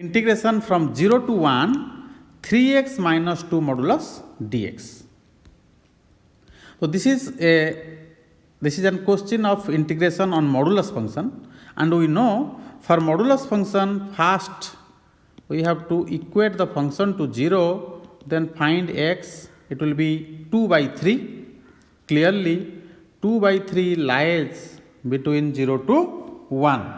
Integration from 0 to 1 3x minus 2 modulus dx. So this is a question of integration on modulus function, and we know for modulus function first we have to equate the function to 0, then find x. It will be 2 by 3. Clearly 2 by 3 lies between 0 to 1.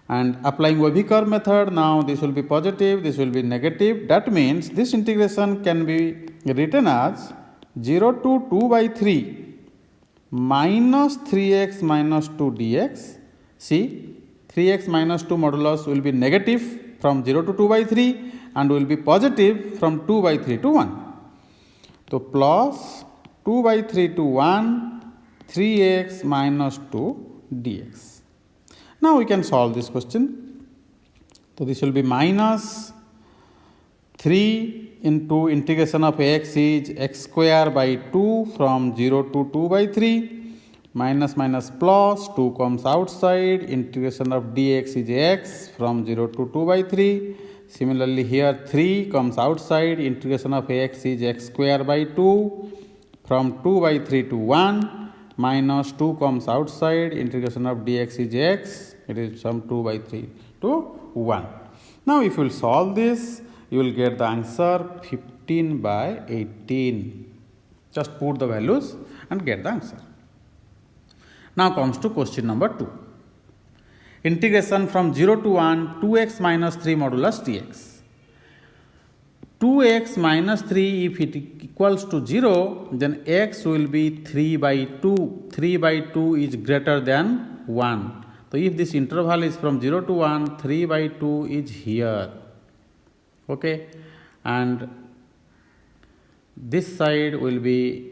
And applying OV curve method, now this will be positive, this will be negative. That means this integration can be written as 0 to 2 by 3 minus 3x minus 2 dx. See, 3x minus 2 modulus will be negative from 0 to 2 by 3 and will be positive from 2 by 3 to 1. So plus 2 by 3 to 1, 3x minus 2 dx. Now we can solve this question. So this will be minus 3 into integration of x is x square by 2 from 0 to 2 by 3, minus minus plus 2 comes outside, integration of dx is x from 0 to 2 by 3. Similarly here 3 comes outside, integration of x is x square by 2 from 2 by 3 to 1, minus 2 comes outside, integration of dx is x, it is from 2 by 3 to 1. Now if you will solve this, you will get the answer 15 by 18. Just put the values and get the answer. Now comes to question number 2. Integration from 0 to 1, 2x minus 3 modulus dx. 2x minus 3, if it equals to 0, then x will be 3 by 2. 3 by 2 is greater than 1. So if this interval is from 0 to 1, 3 by 2 is here. Okay, and this side will be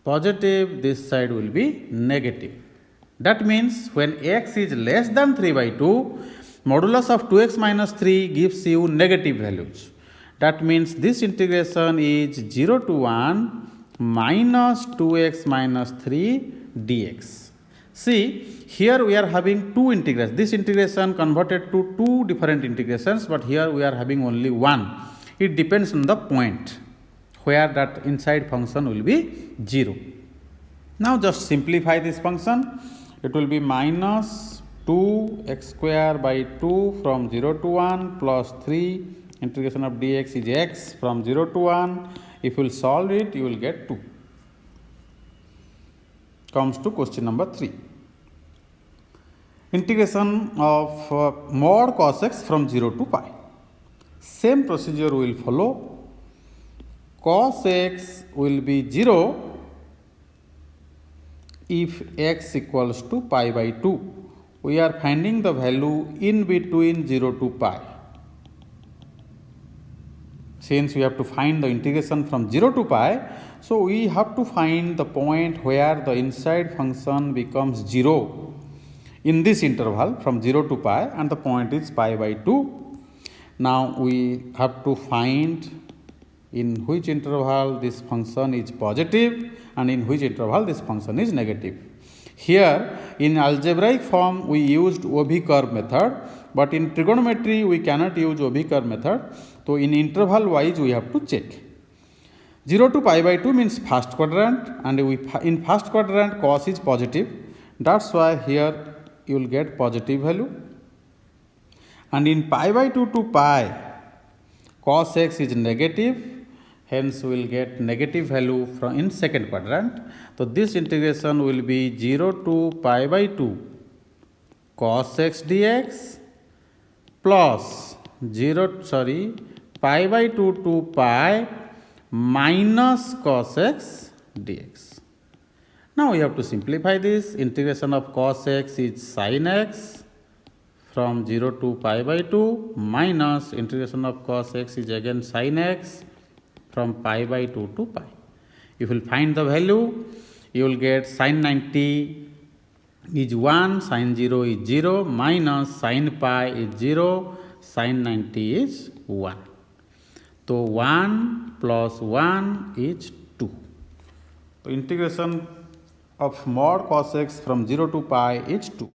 positive, this side will be negative. That means when x is less than 3 by 2, modulus of 2x minus 3 gives you negative values. That means this integration is 0 to 1 minus 2x minus 3 dx. See, here we are having two integrations. This integration converted to two different integrations, but here we are having only one. It depends on the point where that inside function will be 0. Now just simplify this function. It will be minus 2x square by 2 from 0 to 1 plus 3 integration of dx is x from 0 to 1. If you will solve it, you will get 2. Comes to question number 3. Integration of mod cos x from 0 to pi. Same procedure will follow. Cos x will be 0 if x equals to pi by 2. We are finding the value in between 0 to pi. Since we have to find the integration from 0 to pi, so we have to find the point where the inside function becomes 0 in this interval from 0 to pi, and the point is pi by 2. Now we have to find in which interval this function is positive and in which interval this function is negative. Here in algebraic form we used OV curve method, but in trigonometry we cannot use OV curve method. So in interval wise we have to check. 0 to pi by 2 means first quadrant, and in first quadrant cos is positive. That's why here you will get positive value. And in pi by 2 to pi, cos x is negative. Hence, we will get negative value from in second quadrant. So this integration will be 0 to pi by 2 cos x dx plus pi by 2 to pi minus cos x dx. Now we have to simplify this. Integration of cos x is sin x from 0 to pi by 2 minus integration of cos x is again sin x from pi by 2 to pi. If you will find the value, you will get sin 90 is 1, sin 0 is 0, minus sin pi is 0, sin 90 is 1. So 1 plus 1 is 2. So integration of mod cos x from 0 to pi is 2.